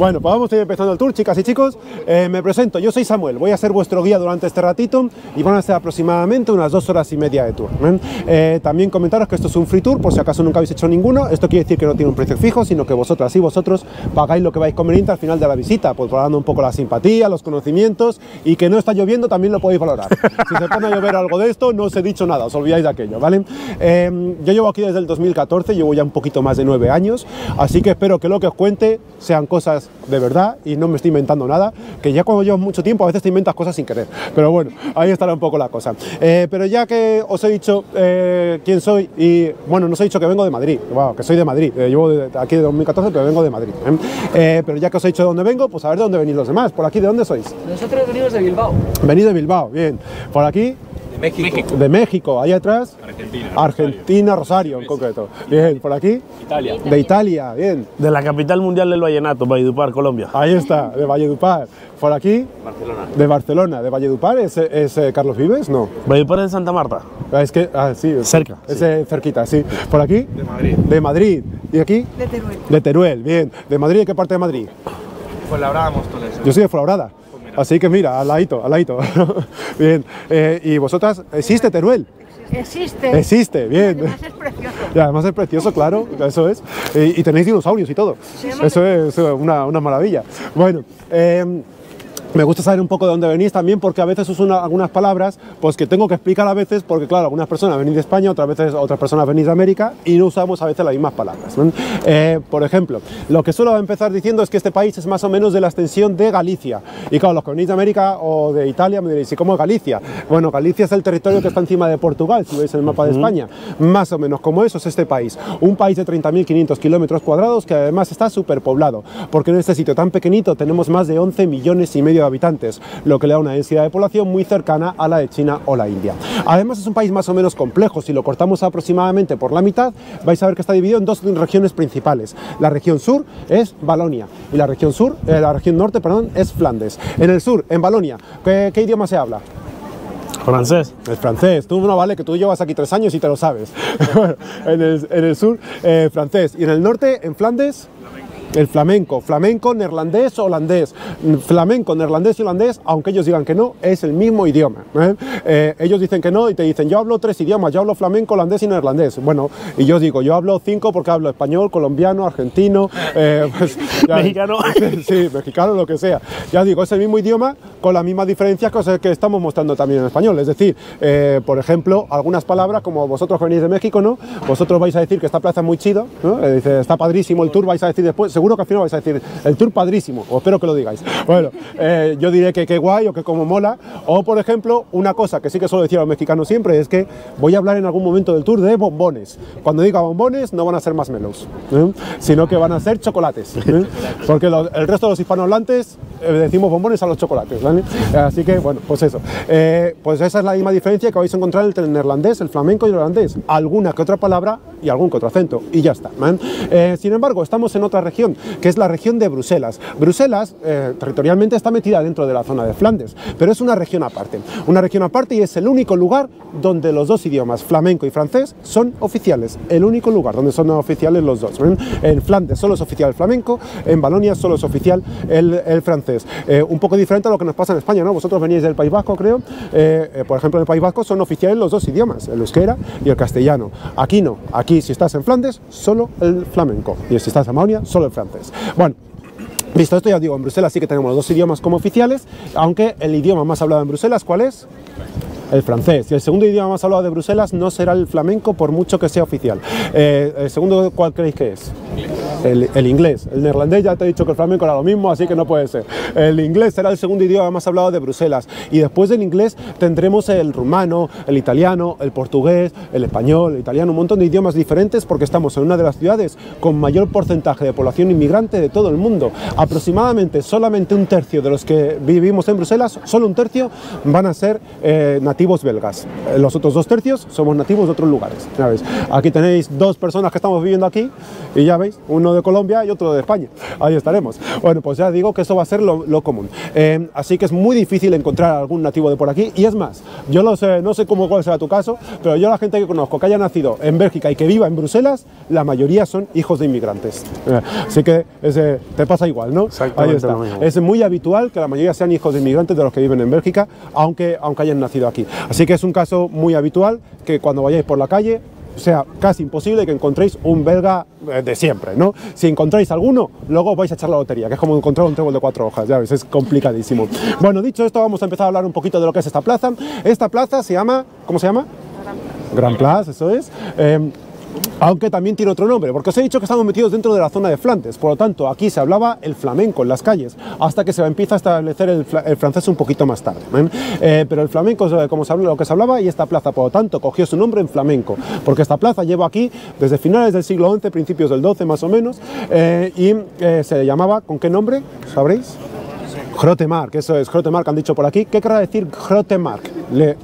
Bueno, pues vamos a ir empezando el tour, chicas y chicos. Me presento, yo soy Samuel, voy a ser vuestro guía durante este ratito y van a ser aproximadamente unas 2 horas y media de tour. También comentaros que esto es un free tour, por si acaso nunca habéis hecho ninguno. Esto quiere decir que no tiene un precio fijo, sino que vosotras y vosotros pagáis lo que vais conveniente al final de la visita, pues valorando un poco la simpatía, los conocimientos, y que no está lloviendo también lo podéis valorar. Si se pone a llover algo de esto, no os he dicho nada, os olvidáis de aquello, ¿vale? Yo llevo aquí desde el 2014, llevo ya un poquito más de 9 años, así que espero que lo que os cuente sean cosas de verdad y no me estoy inventando nada, que ya cuando llevas mucho tiempo a veces te inventas cosas sin querer, pero bueno, ahí estará un poco la cosa. Pero ya que os he dicho quién soy, y bueno, no os he dicho que vengo de Madrid, wow, que soy de Madrid, llevo aquí de 2014, pero vengo de Madrid, pero ya que os he dicho de dónde vengo, pues a ver de dónde venís los demás. Por aquí, ¿de dónde sois? Nosotros venimos de Bilbao. Venís de Bilbao, bien. Por aquí, México. de México, ahí atrás, Argentina, Rosario en concreto. Bien, por aquí, Italia. de Italia, bien. De la capital mundial del vallenato, Valledupar, Colombia. Ahí está, de Valledupar. Por aquí, Barcelona. de Barcelona. ¿De Valledupar es Carlos Vives? No. Valledupar es de Santa Marta. Es que, sí. Cerca, Es cerquita, sí. ¿Por aquí? De Madrid. De Madrid. ¿Y aquí? De Teruel. De Teruel, bien. ¿De Madrid? ¿De qué parte de Madrid? Pues la hablábamos Móstoles. Yo soy de Fuenlabrada. Así que mira, al ladito, al ladito. Bien. ¿Y vosotras? ¿Existe Teruel? Existe. Existe, bien. Además es precioso. Y además es precioso, claro, eso es. Y tenéis dinosaurios y todo. Eso es una maravilla. Bueno, me gusta saber un poco de dónde venís también, porque a veces uso algunas palabras pues que tengo que explicar a veces, porque claro, algunas personas venís de España, otras personas venís de América y no usamos a veces las mismas palabras, ¿no? Por ejemplo, lo que suelo empezar diciendo es que este país es más o menos de la extensión de Galicia. Y claro, los que venís de América o de Italia me diréis, ¿y cómo es Galicia? Bueno, Galicia es el territorio que está encima de Portugal, si veis el mapa de España. Más o menos como eso es este país. Un país de 30.500 kilómetros cuadrados que además está superpoblado, porque en este sitio tan pequeñito tenemos más de 11 millones y medio de habitantes, lo que le da una densidad de población muy cercana a la de China o la India. Además es un país más o menos complejo. Si lo cortamos aproximadamente por la mitad, vais a ver que está dividido en 2 regiones principales. La región sur es Valonia y la región norte, perdón, es Flandes. En el sur, en Valonia, ¿qué idioma se habla? Francés. El francés. Tú no vale que tú llevas aquí 3 años y te lo sabes. Bueno, en el sur, francés. Y en el norte, en Flandes, el flamenco, neerlandés, holandés. Flamenco, neerlandés y holandés, aunque ellos digan que no, es el mismo idioma. Ellos dicen que no y te dicen, yo hablo 3 idiomas, yo hablo flamenco, holandés y neerlandés. Bueno, y yo digo, yo hablo 5 porque hablo español, colombiano, argentino, pues, Mexicano. Sí, mexicano, lo que sea. Ya digo, es el mismo idioma con las mismas diferencias que estamos mostrando también en español. Es decir, por ejemplo, algunas palabras, como vosotros que venís de México, ¿no? Vosotros vais a decir que esta plaza es muy chido, ¿no? Dice, está padrísimo el tour, vais a decir después, seguro que al final vais a decir, el tour padrísimo, o espero que lo digáis. Bueno, yo diré que qué guay o que como mola. O, por ejemplo, una cosa que sí que suelo decir a los mexicanos siempre es que voy a hablar en algún momento del tour de bombones. Cuando diga bombones, no van a ser marshmallows, sino que van a ser chocolates, porque el resto de los hispanohablantes decimos bombones a los chocolates, ¿vale? Así que, bueno, pues eso. Pues esa es la misma diferencia que vais a encontrar entre el neerlandés, el flamenco y el holandés. Alguna que otra palabra y algún que otro acento, y ya está, sin embargo, estamos en otra región, que es la región de Bruselas. Bruselas, territorialmente, está metida dentro de la zona de Flandes, pero es una región aparte y es el único lugar donde los 2 idiomas, flamenco y francés, son oficiales. El único lugar donde son oficiales los dos. En Flandes solo es oficial el flamenco, en Valonia solo es oficial el francés. Un poco diferente a lo que nos pasa en España, ¿no? Vosotros venís del País Vasco, creo. Por ejemplo, en el País Vasco son oficiales los 2 idiomas, el euskera y el castellano. Aquí no. Aquí, si estás en Flandes, solo el flamenco. Y si estás en Valonia, solo el francés. Bueno, visto esto, ya os digo, en Bruselas sí que tenemos los 2 idiomas como oficiales, aunque el idioma más hablado en Bruselas, ¿cuál es? El francés. Y el segundo idioma más hablado de Bruselas no será el flamenco, por mucho que sea oficial. El segundo, ¿cuál creéis que es? El inglés. El neerlandés, ya te he dicho que el flamenco era lo mismo, así que no puede ser. El inglés será el segundo idioma más hablado de Bruselas. Y después del inglés tendremos el rumano, el italiano, el portugués, el español, el italiano, un montón de idiomas diferentes, porque estamos en una de las ciudades con mayor porcentaje de población inmigrante de todo el mundo. Aproximadamente solamente 1/3 de los que vivimos en Bruselas, solo 1/3 van a ser nativos belgas. Los otros 2/3 somos nativos de otros lugares. ¿Ya veis? Aquí tenéis 2 personas que estamos viviendo aquí y ya veis, uno uno de Colombia y otro de España. Ahí estaremos. Bueno, pues ya digo que eso va a ser lo común. Así que es muy difícil encontrar algún nativo de por aquí. Y es más, yo no sé cuál será tu caso, pero yo la gente que conozco que haya nacido en Bélgica y que viva en Bruselas, la mayoría son hijos de inmigrantes. Así que te pasa igual, ¿no? Ahí está. Es muy habitual que la mayoría sean hijos de inmigrantes de los que viven en Bélgica, aunque hayan nacido aquí. Así que es un caso muy habitual que cuando vayáis por la calle sea casi imposible que encontréis un belga de siempre, ¿no? Si encontráis alguno, luego vais a echar la lotería, que es como encontrar un trébol de 4 hojas, ya ves, es complicadísimo. Bueno, dicho esto, vamos a empezar a hablar un poquito de lo que es esta plaza. Esta plaza se llama, ¿cómo se llama? Grand Place, eso es. Aunque también tiene otro nombre, porque os he dicho que estamos metidos dentro de la zona de Flandes, por lo tanto aquí se hablaba el flamenco en las calles, hasta que se empieza a establecer el francés un poquito más tarde, pero el flamenco es lo que se hablaba, y esta plaza por lo tanto cogió su nombre en flamenco, porque esta plaza lleva aquí desde finales del siglo XI, principios del XII más o menos, y se llamaba, ¿con qué nombre? ¿Sabréis? Grote Markt, eso es, Grote Markt han dicho por aquí. ¿Qué querrá decir Grote Markt?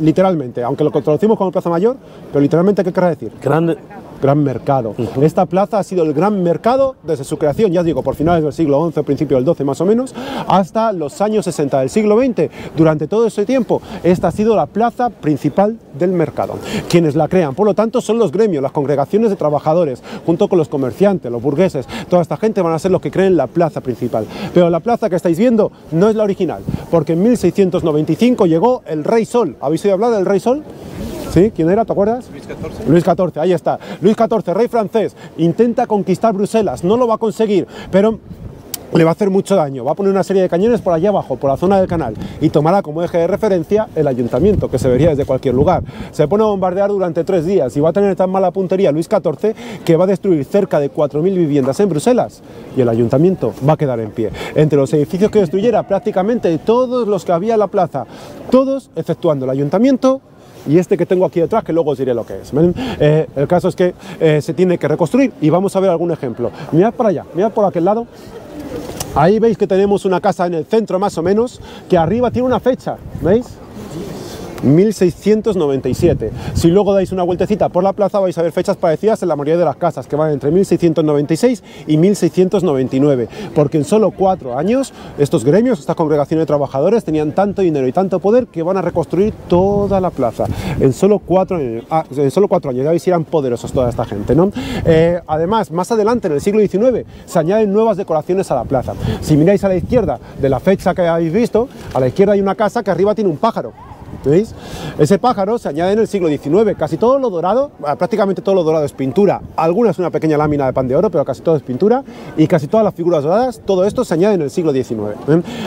Literalmente, aunque lo traducimos como Plaza Mayor, pero literalmente ¿qué querrá decir? Gran mercado. Esta plaza ha sido el gran mercado desde su creación, ya digo, por finales del siglo XI, principio del XII más o menos, hasta los años 60 del siglo XX. Durante todo ese tiempo, esta ha sido la plaza principal del mercado. Quienes la crean, por lo tanto, son los gremios, las congregaciones de trabajadores, junto con los comerciantes, los burgueses. Toda esta gente van a ser los que creen la plaza principal. Pero la plaza que estáis viendo no es la original, porque en 1695 llegó el Rey Sol. ¿Habéis oído hablar del Rey Sol? ¿Sí? ¿Quién era? ¿Te acuerdas? Luis XIV. Luis XIV, ahí está. Luis XIV, rey francés, intenta conquistar Bruselas, no lo va a conseguir, pero le va a hacer mucho daño. Va a poner una serie de cañones por allá abajo, por la zona del canal, y tomará como eje de referencia el ayuntamiento, que se vería desde cualquier lugar. Se pone a bombardear durante 3 días y va a tener tan mala puntería Luis XIV que va a destruir cerca de 4.000 viviendas en Bruselas, y el ayuntamiento va a quedar en pie. Entre los edificios que destruyera, prácticamente todos los que había en la plaza, todos exceptuando el ayuntamiento y este que tengo aquí detrás, que luego os diré lo que es. El caso es que se tiene que reconstruir, y vamos a ver algún ejemplo. Mirad para allá, mirad por aquel lado. Ahí veis que tenemos una casa en el centro más o menos, que arriba tiene una fecha, ¿veis? 1697. Si luego dais una vueltecita por la plaza vais a ver fechas parecidas en la mayoría de las casas, que van entre 1696 y 1699, porque en solo 4 años estos gremios, estas congregaciones de trabajadores, tenían tanto dinero y tanto poder que van a reconstruir toda la plaza en solo 4 años. Ya veis si eran poderosos toda esta gente, ¿no? Además, más adelante en el siglo XIX se añaden nuevas decoraciones a la plaza. Si miráis a la izquierda de la fecha que habéis visto, a la izquierda hay una casa que arriba tiene un pájaro. ¿Veis? Ese pájaro se añade en el siglo XIX. Casi todo lo dorado, prácticamente todo lo dorado es pintura. Algunas una pequeña lámina de pan de oro, pero casi todo es pintura. Y casi todas las figuras doradas, todo esto se añade en el siglo XIX.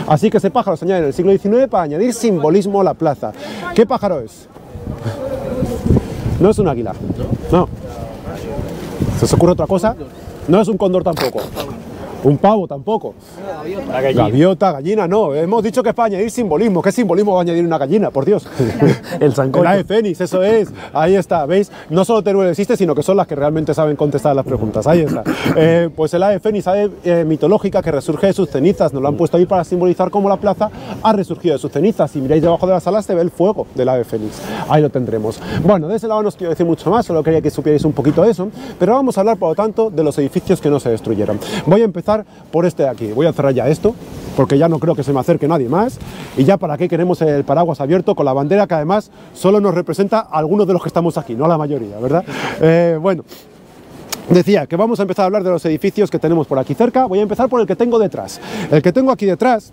Así que ese pájaro se añade en el siglo XIX para añadir simbolismo a la plaza. ¿Qué pájaro es? No es un águila. No. ¿Se os ocurre otra cosa? No es un cóndor tampoco. Un pavo tampoco. Gaviota, gallina, no. Hemos dicho que es para añadir simbolismo. ¿Qué simbolismo va a añadir una gallina? Por Dios. El sancocho. El ave fénix, eso es. Ahí está, ¿veis? No solo Teruel existe, sino que son las que realmente saben contestar las preguntas. Ahí está. Pues el ave fénix, ave mitológica que resurge de sus cenizas. Nos lo han puesto ahí para simbolizar cómo la plaza ha resurgido de sus cenizas. Si miráis debajo de las alas se ve el fuego del ave fénix. Ahí lo tendremos. Bueno, de ese lado no os quiero decir mucho más, solo quería que supierais un poquito de eso. Pero vamos a hablar, por lo tanto, de los edificios que no se destruyeron. Voy a empezar por este de aquí. Voy a cerrar ya esto, porque ya no creo que se me acerque nadie más. Y ya para qué queremos el paraguas abierto con la bandera que además solo nos representa a algunos de los que estamos aquí, no a la mayoría, ¿verdad? Bueno, decía que vamos a empezar a hablar de los edificios que tenemos por aquí cerca. Voy a empezar por el que tengo detrás. El que tengo aquí detrás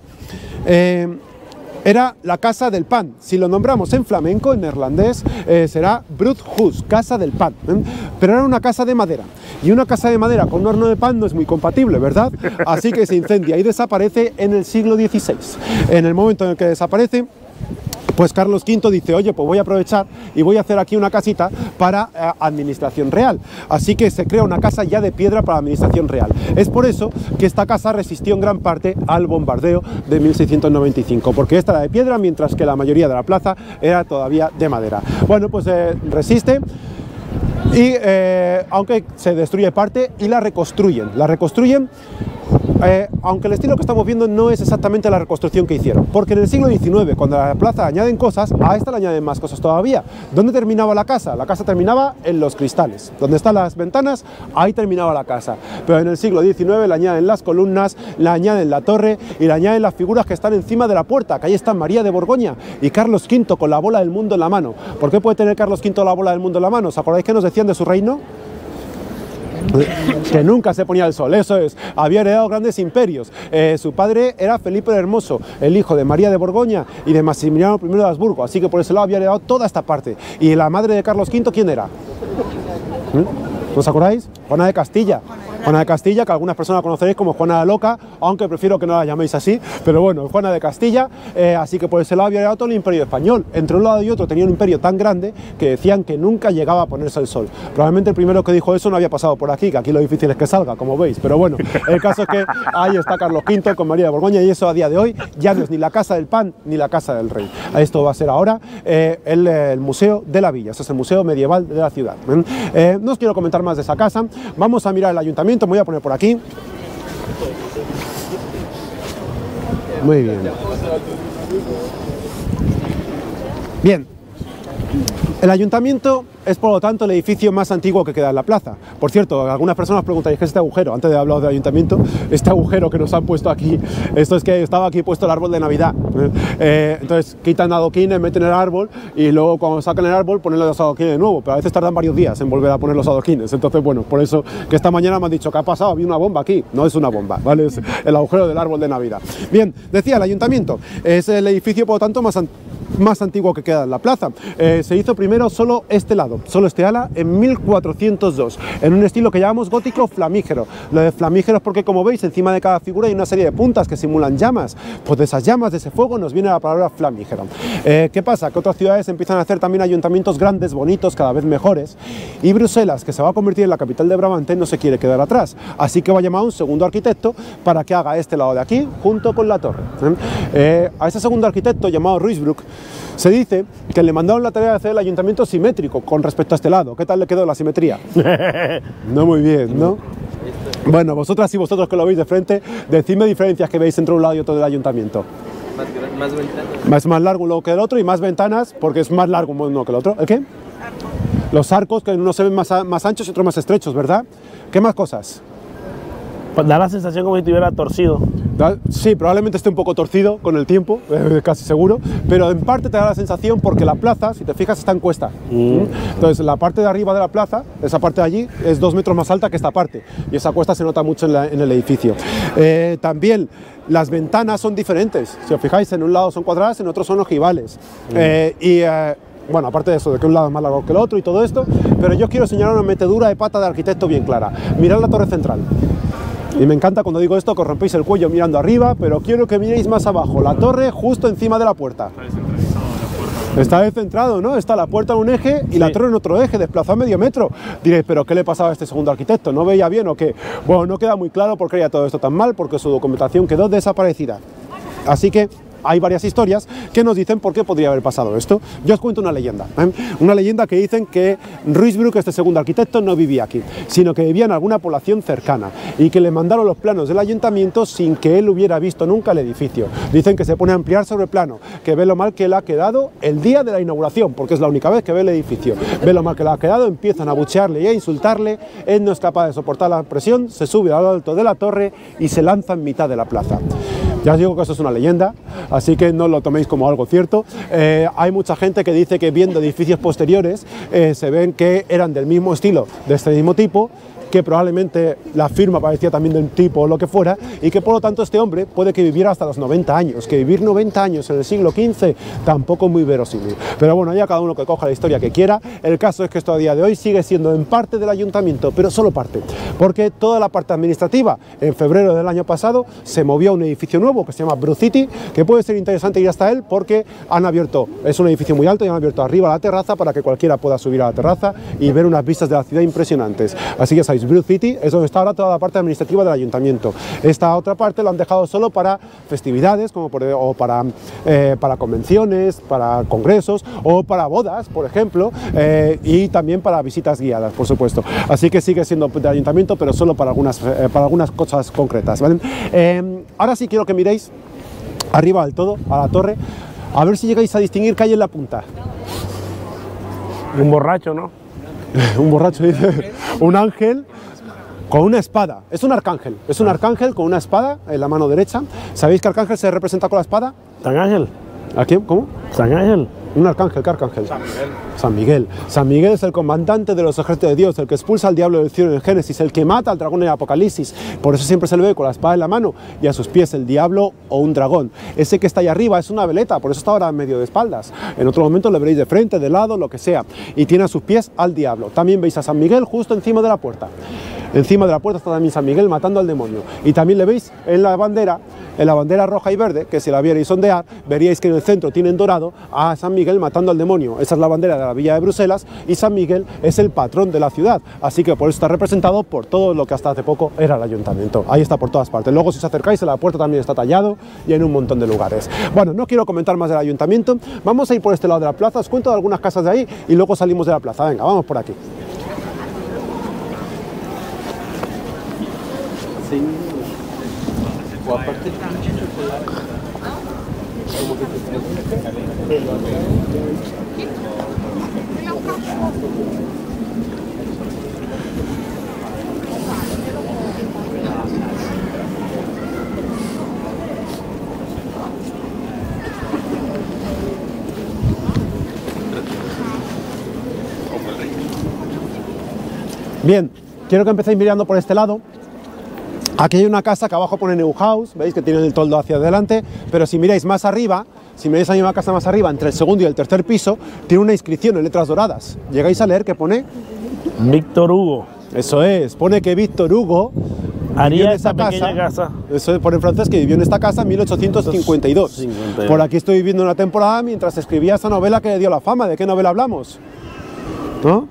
era la Casa del Pan. Si lo nombramos en flamenco, en neerlandés, será Broodhuis, Casa del Pan. Pero era una casa de madera. Y una casa de madera con un horno de pan no es muy compatible, ¿verdad? Así que se incendia y desaparece en el siglo XVI. En el momento en el que desaparece, pues Carlos V dice, oye, pues voy a aprovechar y voy a hacer aquí una casita para administración real. Así que se crea una casa ya de piedra para administración real. Es por eso que esta casa resistió en gran parte al bombardeo de 1695, porque esta era de piedra, mientras que la mayoría de la plaza era todavía de madera. Bueno, pues resiste. Y aunque se destruye parte y la reconstruyen aunque el estilo que estamos viendo no es exactamente la reconstrucción que hicieron, porque en el siglo XIX, cuando a la plaza añaden cosas, a esta le añaden más cosas todavía. ¿Dónde terminaba la casa? La casa terminaba en los cristales. Donde están las ventanas, ahí terminaba la casa. Pero en el siglo XIX le añaden las columnas, le añaden la torre y le añaden las figuras que están encima de la puerta, que ahí están María de Borgoña y Carlos V con la bola del mundo en la mano. ¿Por qué puede tener Carlos V la bola del mundo en la mano? ¿Os acordáis que nos decían de su reino? Que nunca se ponía el sol, eso es, había heredado grandes imperios. Su padre era Felipe el Hermoso, el hijo de María de Borgoña y de Maximiliano I de Habsburgo, así que por ese lado había heredado toda esta parte. ¿Y la madre de Carlos V quién era? ¿No os acordáis? Juana de Castilla. Juana de Castilla, que algunas personas conoceréis como Juana la Loca, aunque prefiero que no la llaméis así, pero bueno, Juana de Castilla, así que por ese lado había heredado todo el imperio español. Entre un lado y otro tenía un imperio tan grande que decían que nunca llegaba a ponerse el sol. Probablemente el primero que dijo eso no había pasado por aquí, que aquí lo difícil es que salga, como veis, pero bueno, el caso es que ahí está Carlos V con María de Borgoña y eso a día de hoy ya no es ni la casa del pan ni la casa del rey. Esto va a ser ahora el Museo de la Villa, este es el Museo Medieval de la ciudad. No os quiero comentar más de esa casa, vamos a mirar el ayuntamiento. Me voy a poner por aquí. Muy bien. Bien. El ayuntamiento es, por lo tanto, el edificio más antiguo que queda en la plaza. Por cierto, algunas personas preguntáis, ¿qué es este agujero? Antes de hablar del ayuntamiento, este agujero que nos han puesto aquí, esto es que estaba aquí puesto el árbol de Navidad. Entonces, quitan adoquines, meten el árbol y luego cuando sacan el árbol ponen los adoquines de nuevo, pero a veces tardan varios días en volver a poner los adoquines. Entonces, bueno, por eso que esta mañana me han dicho, ¿qué ha pasado? Había una bomba aquí. No es una bomba, ¿vale? Es el agujero del árbol de Navidad. Bien, decía, el ayuntamiento es el edificio, por lo tanto, más antiguo que queda en la plaza. Se hizo primero solo este lado, solo este ala, en 1402, en un estilo que llamamos gótico flamígero. Lo de flamígero es porque, como veis, encima de cada figura hay una serie de puntas que simulan llamas. Pues de esas llamas, de ese fuego, nos viene la palabra flamígero. ¿Qué pasa? Que otras ciudades empiezan a hacer también ayuntamientos grandes, bonitos, cada vez mejores, y Bruselas, que se va a convertir en la capital de Brabante, no se quiere quedar atrás, así que va a llamar a un segundo arquitecto para que haga este lado de aquí, junto con la torre. A ese segundo arquitecto, llamado Ruysbroek, se dice que le mandaron la tarea de hacer el ayuntamiento simétrico con respecto a este lado. ¿Qué tal le quedó la simetría? No muy bien, ¿no? Bueno, vosotras y vosotros que lo veis de frente, decidme diferencias que veis entre un lado y otro del ayuntamiento. Más ventanas. Es más largo uno que el otro y más ventanas porque es más largo uno que el otro. ¿El qué? Los arcos, que unos se ven más anchos y otros más estrechos, ¿verdad? ¿Qué más cosas? Pues da la sensación como si estuviera torcido. Sí, probablemente esté un poco torcido con el tiempo, casi seguro, pero en parte te da la sensación porque la plaza, si te fijas, está en cuesta. Entonces, la parte de arriba de la plaza, esa parte de allí, es 2 metros más alta que esta parte, y esa cuesta se nota mucho en el edificio. También las ventanas son diferentes. Si os fijáis, en un lado son cuadradas, en otro son ojivales. Bueno, aparte de eso, de que un lado es más largo que el otro y todo esto, pero yo quiero señalar una metedura de pata de arquitecto bien clara. Mirad la torre central. Y me encanta cuando digo esto que os rompéis el cuello mirando arriba, pero quiero que miréis más abajo, la torre justo encima de la puerta. Está descentrado, ¿no? Está la puerta en un eje y la torre en otro eje, desplazado medio metro. Diréis, ¿pero qué le pasaba a este segundo arquitecto? ¿No veía bien o qué? Bueno, no queda muy claro por qué haría todo esto tan mal, porque su documentación quedó desaparecida. Así que hay varias historias que nos dicen por qué podría haber pasado esto. Yo os cuento una leyenda. Una leyenda que dicen que Ruysbroek, este segundo arquitecto, no vivía aquí, sino que vivía en alguna población cercana y que le mandaron los planos del ayuntamiento sin que él hubiera visto nunca el edificio. Dicen que se pone a ampliar sobre el plano, que ve lo mal que le ha quedado el día de la inauguración, porque es la única vez que ve el edificio. Ve lo mal que le ha quedado, empiezan a abuchearle y a insultarle, él no es capaz de soportar la presión, se sube al alto de la torre y se lanza en mitad de la plaza. Ya os digo que eso es una leyenda, así que no lo toméis como algo cierto. Hay mucha gente que dice que viendo edificios posteriores se ven que eran del mismo estilo, de este mismo tipo, que probablemente la firma parecía también del tipo o lo que fuera, y que por lo tanto este hombre puede que viviera hasta los 90 años, que vivir 90 años en el siglo XV tampoco es muy verosímil. Pero bueno, ya cada uno que coja la historia que quiera. El caso es que esto a día de hoy sigue siendo en parte del ayuntamiento, pero solo parte, porque toda la parte administrativa en febrero del año pasado se movió a un edificio nuevo que se llama Brucity, que puede ser interesante ir hasta él porque han abierto, es un edificio muy alto y han abierto arriba la terraza para que cualquiera pueda subir a la terraza y ver unas vistas de la ciudad impresionantes. Así que sabéis, Brill City es donde está ahora toda la parte administrativa del ayuntamiento. Esta otra parte lo han dejado solo para festividades, como o para convenciones, para congresos o para bodas, por ejemplo, y también para visitas guiadas, por supuesto. Así que sigue siendo del ayuntamiento, pero solo para algunas cosas concretas, ¿vale? Ahora sí quiero que miréis arriba del todo, a la torre, a ver si llegáis a distinguir qué hay en la punta. Un borracho, ¿no? Un borracho, dice. Un ángel con una espada. Es un arcángel con una espada en la mano derecha. ¿Sabéis que arcángel se representa con la espada? ¿San Ángel? ¿A quién? ¿Cómo? ¿San Ángel? Un arcángel, ¿qué arcángel? San Miguel. San Miguel. San Miguel es el comandante de los ejércitos de Dios, el que expulsa al diablo del cielo en el Génesis, el que mata al dragón en el Apocalipsis. Por eso siempre se le ve con la espada en la mano y a sus pies el diablo o un dragón. Ese que está ahí arriba es una veleta, por eso está ahora en medio de espaldas. En otro momento le veréis de frente, de lado, lo que sea. Y tiene a sus pies al diablo. También veis a San Miguel justo encima de la puerta. Encima de la puerta está también San Miguel matando al demonio. Y también le veis en la bandera roja y verde, que si la vierais ondear, veríais que en el centro tienen dorado a San Miguel matando al demonio. Esa es la bandera de la villa de Bruselas y San Miguel es el patrón de la ciudad. Así que por eso está representado por todo lo que hasta hace poco era el ayuntamiento. Ahí está por todas partes. Luego si os acercáis a la puerta también está tallado y en un montón de lugares. Bueno, no quiero comentar más del ayuntamiento. Vamos a ir por este lado de la plaza. Os cuento de algunas casas de ahí y luego salimos de la plaza. Venga, vamos por aquí. Sí. O aparte Bien, quiero que empecéis mirando por este lado. Aquí hay una casa que abajo pone New House, veis que tiene el toldo hacia adelante, pero si miráis más arriba, si miráis la misma casa más arriba, entre el segundo y el tercer piso, tiene una inscripción en letras doradas. ¿Llegáis a leer qué pone? Víctor Hugo. Eso es, pone que Víctor Hugo haría esta pequeña casa. Eso pone en francés que vivió en esta casa en 1852. 52. Por aquí estoy viviendo una temporada mientras escribía esa novela que le dio la fama. ¿De qué novela hablamos? ¿No?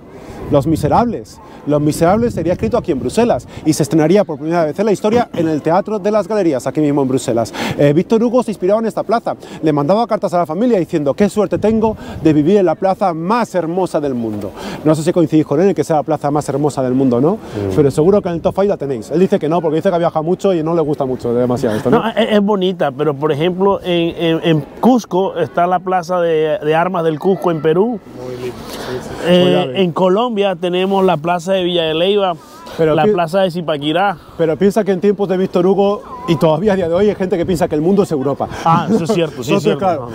Los Miserables. Los Miserables sería escrito aquí en Bruselas y se estrenaría por primera vez en la historia en el Teatro de las Galerías, aquí mismo en Bruselas. Víctor Hugo se inspiraba en esta plaza, le mandaba cartas a la familia diciendo qué suerte tengo de vivir en la plaza más hermosa del mundo. No sé si coincidís con él en que sea la plaza más hermosa del mundo, ¿no? Pero seguro que en el top 5 la tenéis. Él dice que no, porque dice que viaja mucho y no le gusta mucho demasiado esto, ¿no? No, es bonita, pero por ejemplo en Cusco está la plaza de armas del Cusco en Perú. Muy lindo. En Colombia tenemos la plaza de Villa de Leyva, la plaza de Zipaquirá. Pero piensa que en tiempos de Víctor Hugo, y todavía a día de hoy, hay gente que piensa que el mundo es Europa. Ah, eso es cierto, sí, es cierto. Claro,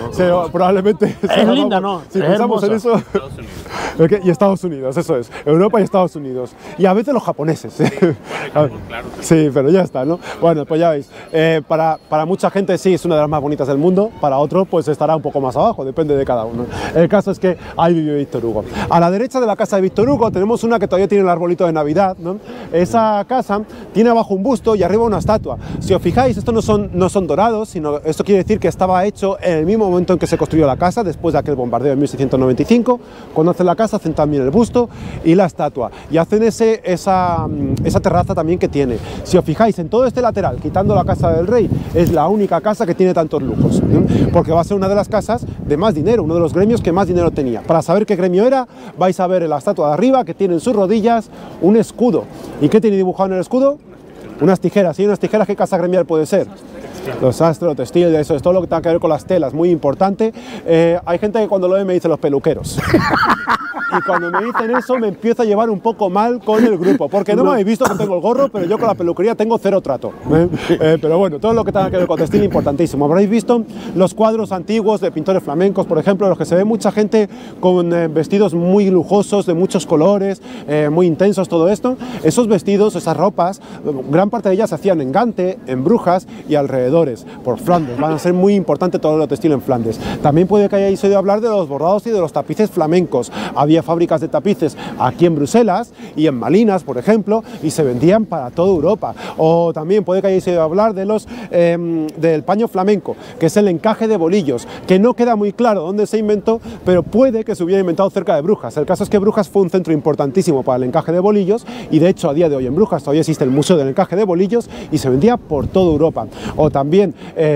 probablemente... Es linda, ¿no? Si es pensamos en eso... Estados Unidos. Y Estados Unidos, eso es. Europa y Estados Unidos. Y a veces los japoneses. Sí, claro. Sí, pero ya está, ¿no? Bueno, pues ya veis. Para mucha gente sí es una de las más bonitas del mundo, para otros pues estará un poco más abajo, depende de cada uno. El caso es que ahí vivió Víctor Hugo. A la derecha de la casa de Víctor Hugo tenemos una que todavía tiene el arbolito de Navidad, ¿no? Esa casa tiene abajo un busto y arriba una estatua. Si os fijáis, estos no son dorados, sino esto quiere decir que estaba hecho en el mismo momento en que se construyó la casa, después de aquel bombardeo en 1695. Cuando hacen la casa hacen también el busto y la estatua y hacen esa terraza también que tiene. Si os fijáis en todo este lateral, quitando la casa del rey, es la única casa que tiene tantos lujos, porque va a ser una de las casas de más dinero, uno de los gremios que más dinero tenía. Para saber qué gremio era, vais a ver en la estatua de arriba que tiene en sus rodillas un escudo. ¿Y qué tiene dibujado en el escudo? Unas tijeras. ¿Y unas tijeras qué casa gremial puede ser? Los sastres, textil, eso es todo lo que tenga que ver con las telas, muy importante. Hay gente que cuando lo ve me dice los peluqueros. Y cuando me dicen eso me empiezo a llevar un poco mal con el grupo, porque no me habéis visto que tengo el gorro, pero yo con la peluquería tengo cero trato. Pero bueno, todo lo que tenga que ver con textil importantísimo. Habréis visto los cuadros antiguos de pintores flamencos, por ejemplo, en los que se ve mucha gente con vestidos muy lujosos, de muchos colores, muy intensos, todo esto. Esos vestidos, esas ropas, gran parte de ellas se hacían en Gante, en Brujas y alrededores, por Flandes. Van a ser muy importante todo lo textil en Flandes. También puede que hayáis oído hablar de los bordados y de los tapices flamencos. Había había fábricas de tapices aquí en Bruselas y en Malinas, por ejemplo, y se vendían para toda Europa. O también puede que hayáis oído hablar de del paño flamenco, que es el encaje de bolillos, que no queda muy claro dónde se inventó, pero puede que se hubiera inventado cerca de Brujas. El caso es que Brujas fue un centro importantísimo para el encaje de bolillos, y de hecho a día de hoy en Brujas todavía existe el Museo del Encaje de Bolillos y se vendía por toda Europa. O también,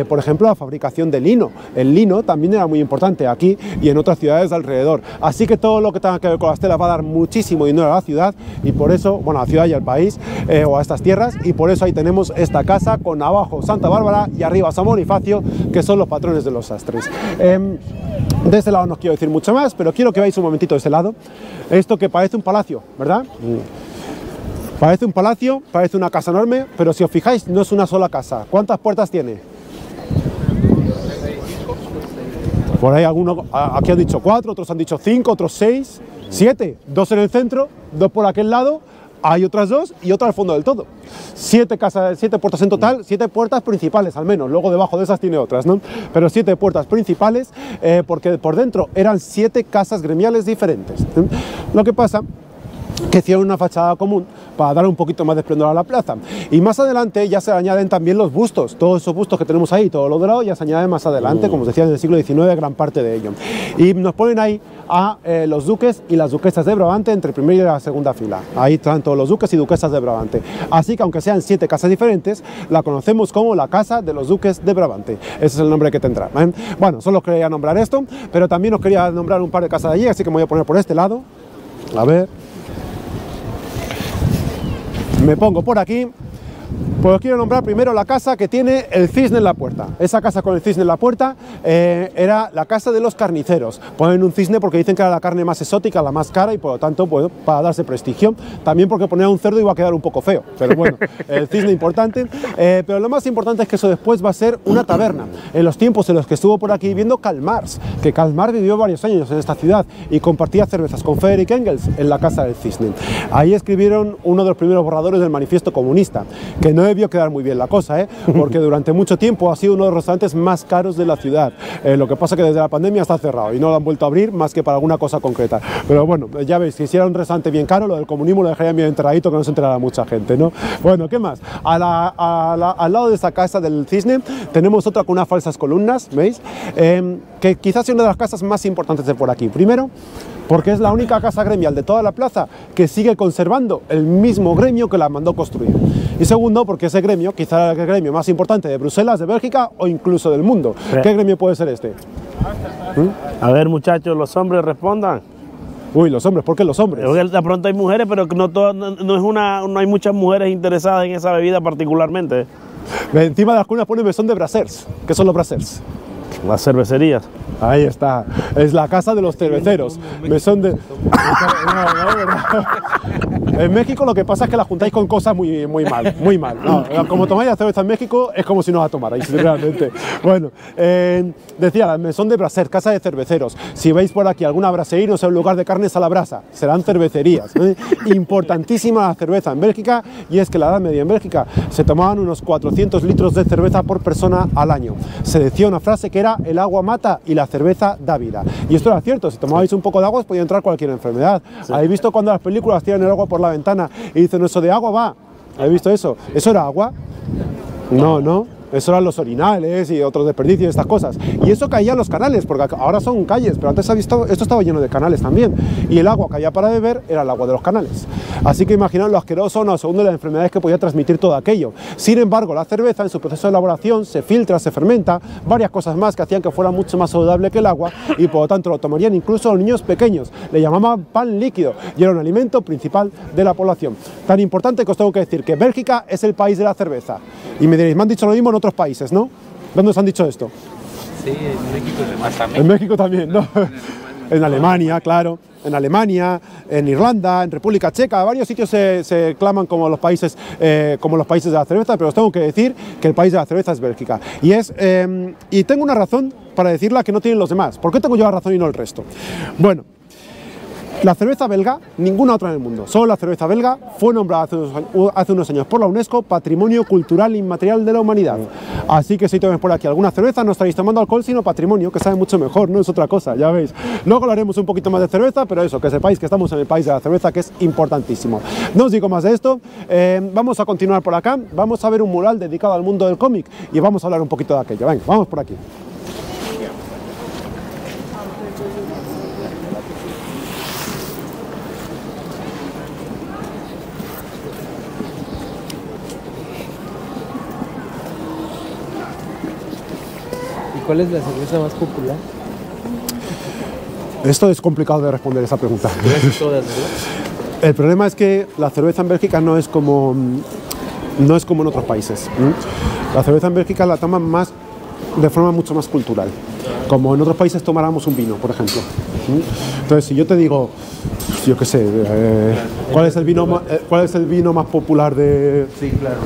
por ejemplo, la fabricación de lino. El lino también era muy importante aquí y en otras ciudades de alrededor. Así que todo lo que tenga que ver con las telas va a dar muchísimo dinero a la ciudad, y por eso, bueno, a la ciudad y al país, o a estas tierras, y por eso ahí tenemos esta casa con abajo Santa Bárbara y arriba San Bonifacio, que son los patrones de los sastres. De este lado no os quiero decir mucho más, pero quiero que veáis un momentito de este lado. Esto que parece un palacio, ¿verdad? Parece un palacio, parece una casa enorme, pero si os fijáis no es una sola casa. ¿Cuántas puertas tiene? Por ahí algunos, aquí han dicho 4, otros han dicho 5, otros 6, 7, 2 en el centro, 2 por aquel lado, hay otras 2 y otra al fondo del todo. 7 puertas en total, 7 puertas principales al menos, luego debajo de esas tiene otras, ¿no? Pero 7 puertas principales, porque por dentro eran 7 casas gremiales diferentes. Lo que pasa que hicieron una fachada común para dar un poquito más de esplendor a la plaza, y más adelante ya se añaden también los bustos. Todos esos bustos que tenemos ahí, todo lo dorado, ya se añaden más adelante, como os decía, en el siglo XIX gran parte de ello, y nos ponen ahí a los duques y las duquesas de Brabante entre primera y la segunda fila. Ahí están todos los duques y duquesas de Brabante, así que aunque sean 7 casas diferentes, la conocemos como la casa de los duques de Brabante. Ese es el nombre que tendrá, ¿eh? Bueno, solo quería nombrar esto, pero también os quería nombrar un par de casas de allí, así que me voy a poner por este lado. A ver, me pongo por aquí. Pues os quiero nombrar primero la casa que tiene el cisne en la puerta. Esa casa con el cisne en la puerta era la casa de los carniceros. Ponen un cisne porque dicen que era la carne más exótica, la más cara, y por lo tanto, pues, para darse prestigio. También porque poner un cerdo iba a quedar un poco feo, pero bueno, el cisne importante. Pero lo más importante es que eso después va a ser una taberna. En los tiempos en los que estuvo por aquí viviendo Karl Marx, que Karl Marx vivió varios años en esta ciudad y compartía cervezas con Friedrich Engels en la casa del cisne. Ahí escribieron uno de los primeros borradores del manifiesto comunista, que no debió quedar muy bien la cosa, porque durante mucho tiempo ha sido uno de los restaurantes más caros de la ciudad. Lo que pasa es que desde la pandemia está cerrado y no lo han vuelto a abrir más que para alguna cosa concreta. Pero bueno, ya veis, que si era un restaurante bien caro, lo del comunismo lo dejarían bien enterradito, que no se enterara mucha gente, ¿no? Bueno, ¿qué más? Al lado de esa casa del cisne tenemos otra con unas falsas columnas, ¿veis? Que quizás sea una de las casas más importantes de por aquí. Primero, porque es la única casa gremial de toda la plaza que sigue conservando el mismo gremio que la mandó construir. Y segundo, porque ese gremio, quizá el gremio más importante de Bruselas, de Bélgica o incluso del mundo. ¿Qué gremio puede ser este? A ver, muchachos, los hombres respondan. Uy, los hombres, ¿por qué los hombres? Porque de pronto hay mujeres, pero no hay muchas mujeres interesadas en esa bebida particularmente. Encima de las columnas pone mesón de brasers. ¿Qué son los brasers? Las cervecerías. Ahí está, es la casa de los cerveceros. Mesón de... En México lo que pasa es que la juntáis con cosas muy mal, muy mal. No, como tomáis la cerveza en México es como si no la tomarais, realmente. Bueno, decía, la mesón de braser, casa de cerveceros. Si veis por aquí alguna brasería, no sea un lugar de carnes a la brasa, serán cervecerías. Importantísima la cerveza en Bélgica, y es que la Edad Media en Bélgica se tomaban unos 400 litros de cerveza por persona al año. Se decía una frase que era: el agua mata y la cerveza da vida. Y esto era cierto, si tomabais un poco de agua os podía entrar cualquier enfermedad. Sí. ¿Habéis visto cuando las películas tiran el agua por la ventana y dicen eso de agua va? ¿Habéis visto eso? ¿Eso era agua? No, no. Eso eran los orinales y otros desperdicios y estas cosas. Y eso caía en los canales, porque ahora son calles, pero antes esto estaba lleno de canales también. Y el agua que había para beber era el agua de los canales. Así que imaginaos lo asqueroso, no, segundo, las enfermedades que podía transmitir todo aquello. Sin embargo, la cerveza en su proceso de elaboración se filtra, se fermenta, varias cosas más que hacían que fuera mucho más saludable que el agua, y por lo tanto lo tomarían incluso los niños pequeños. Le llamaban pan líquido y era un alimento principal de la población. Tan importante que os tengo que decir que Bélgica es el país de la cerveza. Y me diréis, me han dicho lo mismo en otros países, ¿no? ¿Dónde os han dicho esto? Sí, en México también. En México también, ¿no? En Alemania, claro. En Alemania, en Irlanda, en República Checa, varios sitios se claman como los países de la cerveza, pero os tengo que decir que el país de la cerveza es Bélgica. Y tengo una razón para decirla que no tienen los demás. ¿Por qué tengo yo la razón y no el resto? Bueno, La cerveza belga, ninguna otra en el mundo, solo la cerveza belga fue nombrada hace unos años por la UNESCO Patrimonio Cultural Inmaterial de la Humanidad. Así que si tomes por aquí alguna cerveza, no estaréis tomando alcohol, sino patrimonio, que sabe mucho mejor, no es otra cosa, ya veis. Luego hablaremos un poquito más de cerveza, pero eso, que sepáis que estamos en el país de la cerveza, que es importantísimo. No os digo más de esto, vamos a continuar por acá, vamos a ver un mural dedicado al mundo del cómic y vamos a hablar un poquito de aquello. Venga, vamos por aquí. ¿Cuál es la cerveza más popular? Esto es complicado de responder esa pregunta. Casi todas, ¿verdad? El problema es que la cerveza en Bélgica no es como en otros países. La cerveza en Bélgica la toman más de forma mucho más cultural, como en otros países tomáramos un vino, por ejemplo. Entonces, si yo te digo, yo qué sé, ¿cuál es el vino más popular de...? Sí, claro.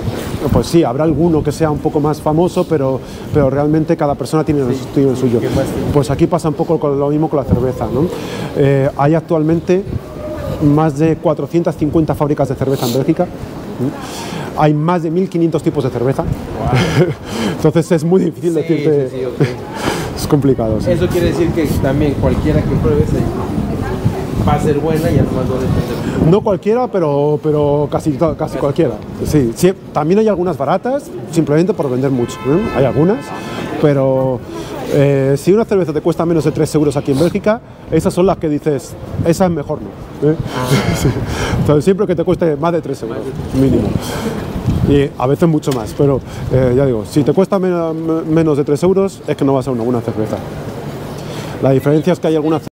Pues sí, habrá alguno que sea un poco más famoso, pero realmente cada persona tiene el suyo. Pues aquí pasa un poco lo mismo con la cerveza, ¿no? Hay actualmente más de 450 fábricas de cerveza en Bélgica. Hay más de 1500 tipos de cerveza. Wow. Entonces es muy difícil decirte. Sí, okay. Es complicado. Sí. Eso quiere decir que también cualquiera que pruebe va a ser buena y además va a depender. No cualquiera, pero casi cualquiera. Sí, sí, también hay algunas baratas, simplemente por vender mucho. Hay algunas, pero si una cerveza te cuesta menos de 3 euros aquí en Bélgica, esas son las que dices, esa es mejor, ¿no? Sí. Entonces, siempre que te cueste más de 3 euros, mínimo. Y a veces mucho más, pero ya digo, si te cuesta menos de 3 euros, es que no va a ser una buena cerveza. La diferencia es que hay algunas